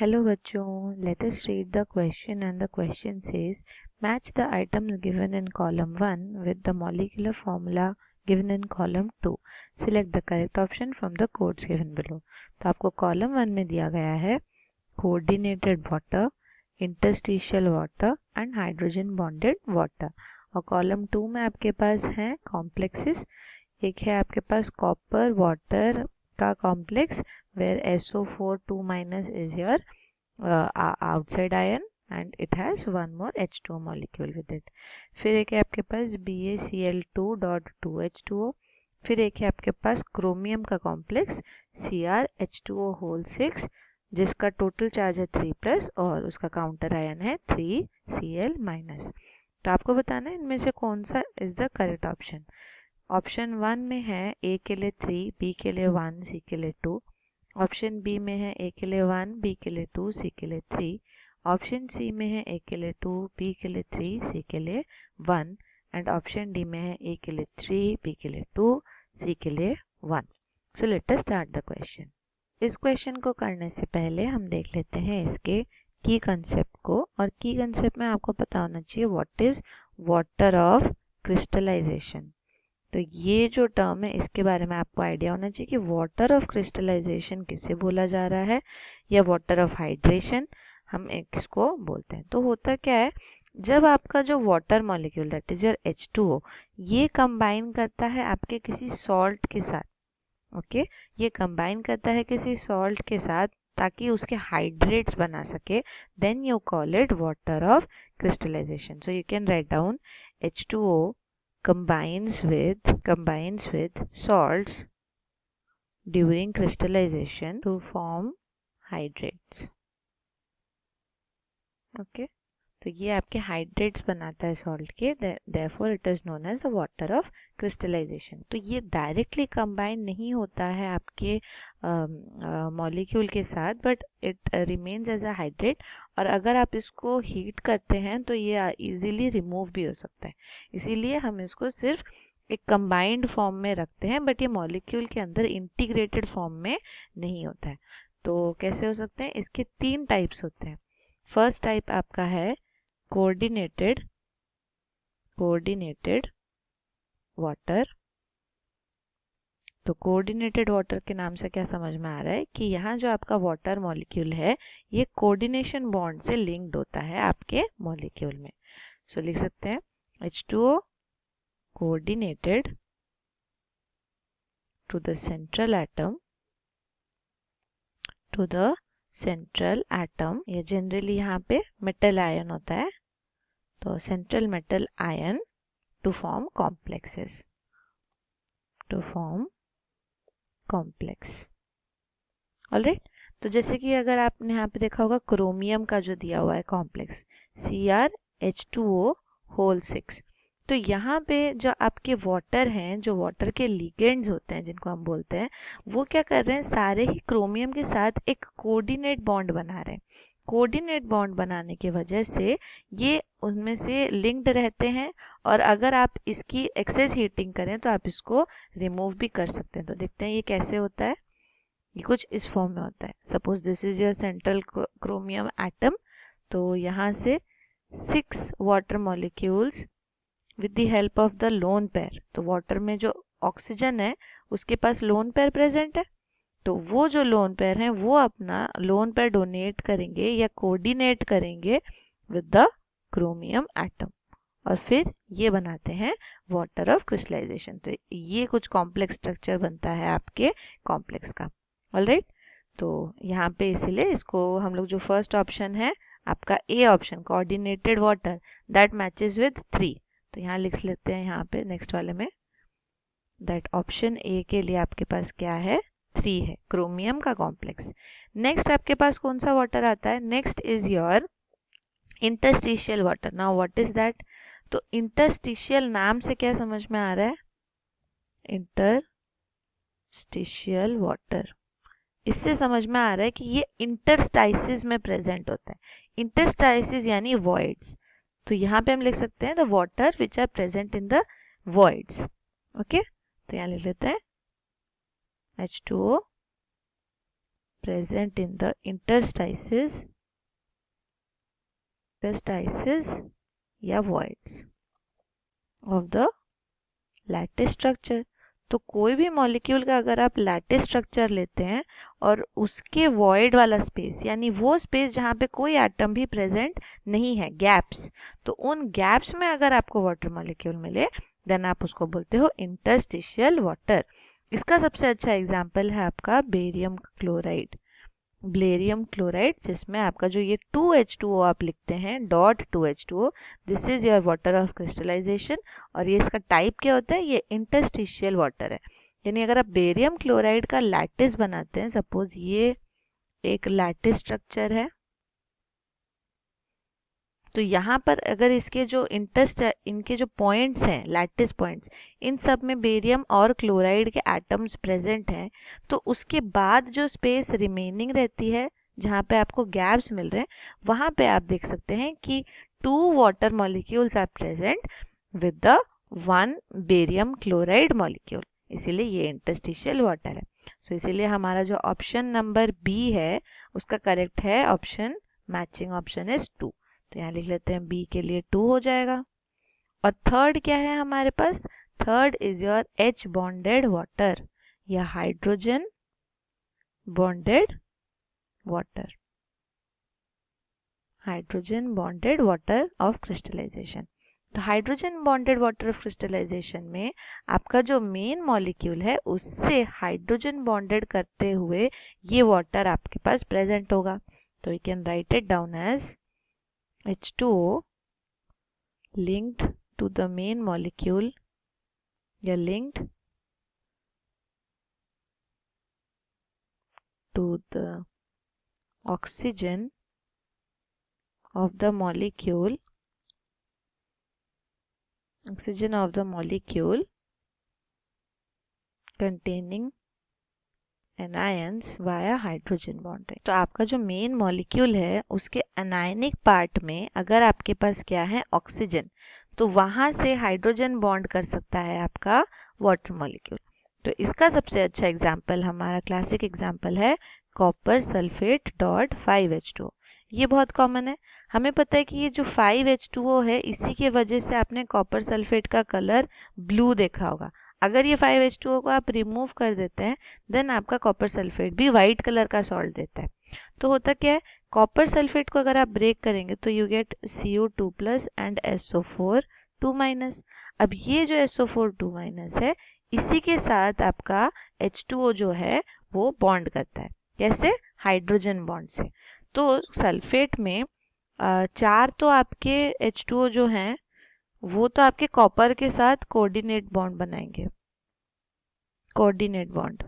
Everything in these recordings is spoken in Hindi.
Hello बच्चों, let us read the question and the question says match the items given in column 1 with the molecular formula given in column 2. Select the correct option from the codes given below. तो आपको कॉलम 1 में दिया गया है coordinated water, interstitial water and hydrogen bonded water, और कॉलम 2 में आपके पास हैं कॉम्प्लेक्सेस. एक है आपके पास कॉपर वाटर का complex where SO4 2- is your outside ion and it has one more H2O molecule with it. फिर एक है आपके पास BaCl2.2H2O. फिर एक है आपके पास क्रोमियम का कॉम्प्लेक्स CrH2O6 जिसका टोटल चार्ज है 3+ और उसका काउंटर आयन है 3Cl-. तो आपको बताना है इनमें से कौन सा is the correct option. Option 1 में है A के लिए 3, B के लिए 1, C के लिए 2. ऑप्शन बी में है ए के लिए 1, बी के लिए 2, सी के लिए 3. ऑप्शन सी में है ए के लिए 2, बी के लिए 3, सी के लिए 1. एंड ऑप्शन डी में है ए के लिए 3, बी के लिए 2, सी के लिए 1. So let us start the question. इस क्वेश्चन को करने से पहले हम देख लेते हैं इसके की कंसेप्ट को. और की कंसेप्ट में आपको पता होना चाहिए what is water of crystallisation. तो ये जो टर्म है इसके बारे में आपको आइडिया होना चाहिए कि वाटर ऑफ क्रिस्टलाइजेशन किसे बोला जा रहा है या वाटर ऑफ हाइड्रेशन हम इसको बोलते हैं. तो होता क्या है, जब आपका जो water molecule that is your H2O ये कंबाइन करता है आपके किसी सॉल्ट के साथ. ओके, ये कंबाइन करता है किसी सॉल्ट के साथ ताकि उसके हाइड्रेट्स बना सके, then you call it water of crystallisation. So you can write down H2O combines with salts during crystallization to form hydrates. Okay, तो ये आपके हाइड्रेट्स बनाता है सॉल्ट के, therefore it is known as the water of crystallization. तो ये डायरेक्टली कंबाइन नहीं होता है आपके मॉलिक्यूल के साथ, but it remains as a hydrate. और अगर आप इसको हीट करते हैं तो ये इजीली रिमूव भी हो सकता है. इसीलिए हम इसको सिर्फ एक कंबाइंड फॉर्म में रखते हैं, बट ये मॉलिक्यूल के अंदर इंटीग्रेटेड फॉर्म में नहीं होता है. तो कैसे हो सकते हैं, इसके 3 टाइप्स होते हैं. फर्स्ट टाइप आपका है कोऑर्डिनेटेड वाटर. तो कोऑर्डिनेटेड वाटर के नाम से क्या समझ में आ रहा है कि यहाँ जो आपका वाटर मॉलिक्यूल है ये कोऑर्डिनेशन बॉन्ड से लिंक्ड होता है आपके मॉलिक्यूल में. सो लिख सकते हैं H2O coordinated to the central atom. ये जनरली यहाँ पे मेटल आयन होता है, तो central metal ion to form complex. Alright, तो जैसे कि अगर आपने यहाँ पे देखा होगा क्रोमियम का जो दिया हुआ है कॉम्प्लेक्स CrH2O6, तो यहाँ पे जो आपके वाटर हैं, जो वाटर के लिगेंड्स होते हैं जिनको हम बोलते हैं, वो क्या कर रहे हैं, सारे ही क्रोमियम के साथ एक कोऑर्डिनेट बॉन्ड बना रहे हैं. कोऑर्डिनेट बॉन्ड बनाने की वजह से ये उनमें से लिंक्ड रहते हैं, और अगर आप इसकी एक्सेस हीटिंग करें तो आप इसको रिमूव भी कर सकते हैं. तो देखते हैं ये कैसे होता है. ये कुछ इस फॉर्म में होता है. Suppose this is your central chromium atom. तो यहाँ से 6 water molecules with the help of the lone pair. तो वाटर में जो ऑक्सीजन है उसके पास लोन पेयर प्रेजेंट है, तो वो जो लोन पेयर हैं वो अपना लोन पेयर डोनेट करेंगे या कोऑर्डिनेट करेंगे विद द क्रोमियम एटम, और फिर ये बनाते हैं वाटर ऑफ क्रिस्टलाइजेशन. तो ये कुछ कॉम्प्लेक्स स्ट्रक्चर बनता है आपके कॉम्प्लेक्स का. ऑलराइट, तो यहाँ पे इसीलिए इसको हम लोग जो फर्स्ट ऑप्शन है आपका A option coordinated water that matches with 3, तो यहाँ लिख लेते हैं यहाँ पे नेक्स्ट वाले में दैट ऑप्शन ए के लिए आपके पास क्या है, 3 है, क्रोमियम का कॉम्प्लेक्स. नेक्स्ट आपके पास कौन सा वाटर आता है, next is your interstitial water. Now what is that. तो इंटरस्टिशियल नाम से क्या समझ में आ रहा है, इंटरस्टिशियल वाटर, इससे समझ में आ रहा है कि ये इंटरस्टाइसिस में प्रेजेंट होता है. इंटरस्टाइसिस यानी वॉइड्स. तो यहाँ पे हम लिख सकते हैं the water which are present in the voids. Okay, तो यहाँ लिख लेते हैं H2O present in the interstices या voids of the lattice structure। तो कोई भी मॉलिक्यूल का अगर आप लैटिस स्ट्रक्चर लेते हैं और उसके वॉइड वाला स्पेस, यानी वो स्पेस जहाँ पे कोई एटम भी प्रेजेंट नहीं है, गैप्स, तो उन गैप्स में अगर आपको वाटर मॉलिक्यूल मिले देन आप उसको बोलते हो इंटरस्टिशियल वाटर। इसका सबसे अच्छा एग्जाम्पल है आपका बेरियम क्लोराइड, जिसमें आपका जो ये 2H2O आप लिखते हैं dot 2H2O, this is your water of crystallisation. और ये इसका टाइप क्या होता है, ये इंटरस्टिशियल वाटर है। यानी अगर आप बेरियम क्लोराइड का लैटिस बनाते हैं, सपोज ये एक लैटिस स्ट्रक्चर है, तो यहाँ पर अगर इसके जो इनके जो पॉइंट्स हैं, लैटिस पॉइंट्स, इन सब में बेरियम और क्लोराइड के एटम्स प्रेजेंट हैं, तो उसके बाद जो स्पेस रिमेनिंग रहती है जहाँ पे आपको गैप्स मिल रहे हैं, वहाँ पे आप देख सकते हैं कि 2 water molecules are present with the 1 barium chloride molecule, इसीलिए ये इंटरस्टिशियल वाटर है। सो इसीलिए हमारा जो ऑप्शन नंबर बी है उसका करेक्ट है ऑप्शन, मैचिंग ऑप्शन इज 2। तो यहाँ लिख लेते हैं बी के लिए 2 हो जाएगा। और थर्ड क्या है हमारे पास, third is your H bonded water या hydrogen bonded water, hydrogen bonded water of crystallisation. तो hydrogen bonded water of crystallisation में आपका जो मेन मॉलिक्यूल है उससे हाइड्रोजन बॉन्डेड करते हुए ये वाटर आपके पास प्रेजेंट होगा। तो you can write it down as H2O linked to the main molecule या linked to the oxygen of the molecule, containing anions via hydrogen bond. तो आपका जो मेन मॉलिक्यूल है उसके अनायनिक पार्ट में अगर आपके पास क्या है, ऑक्सीजन, तो वहां से हाइड्रोजन बॉन्ड कर सकता है आपका वाटर मॉलिक्यूल। तो इसका सबसे अच्छा एग्जाम्पल, हमारा क्लासिक एग्जाम्पल है कॉपर सल्फेट डॉट 5H2O। ये बहुत कॉमन है, हमें पता है कि ये जो 5H2O है इसी के वजह से आपने कॉपर सल्फेट का कलर ब्लू देखा होगा। अगर ये 5H2O को आप रिमूव कर देते हैं देन आपका कॉपर सल्फेट भी वाइट कलर का सॉल्ट देता है। तो होता क्या है, कॉपर सल्फेट को अगर आप ब्रेक करेंगे तो you get CO2+ and SO4 2-। अब ये जो SO4 2- है इसी के साथ आपका H2O जो है वो बॉन्ड करता है, कैसे, हाइड्रोजन बॉन्ड से। तो सल्फेट में 4 तो आपके H2O जो हैं वो तो आपके कॉपर के साथ कोऑर्डिनेट बॉन्ड बनाएंगे, कोऑर्डिनेट बॉन्ड,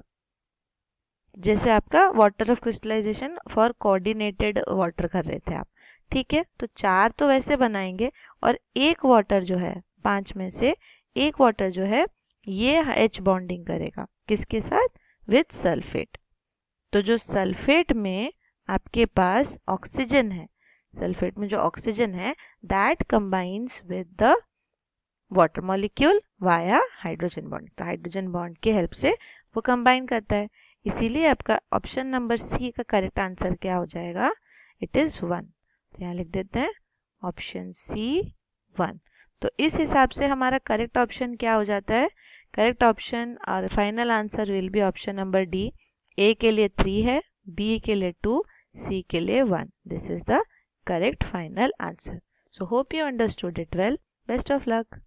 जैसे आपका water of crystallisation for coordinated water कर रहे थे आप, ठीक है। तो 4 तो वैसे बनाएंगे और एक वाटर जो है 5 में से एक वाटर जो है ये H बॉन्डिंग करेगा, किसके साथ, विद सल्फेट। तो जो सल्फेट में आपके पास ऑक्सीजन है, सल्फेट में जो ऑक्सीजन है that combines with the water molecule via hydrogen bond. तो हाइड्रोजन बॉन्ड के हेल्प से वो कंबाइन करता है, इसीलिए आपका ऑप्शन नंबर सी का करेक्ट आंसर क्या हो जाएगा, इट इज 1। तो यहाँ लिख देते हैं ऑप्शन सी 1। तो इस हिसाब से हमारा करेक्ट ऑप्शन क्या हो जाता है, करेक्ट ऑप्शन और final answer will be option number D. A के लिए 3 है, बी के लिए 2, सी के लिए 1। This is the correct final answer. So hope you understood it well. Best of luck.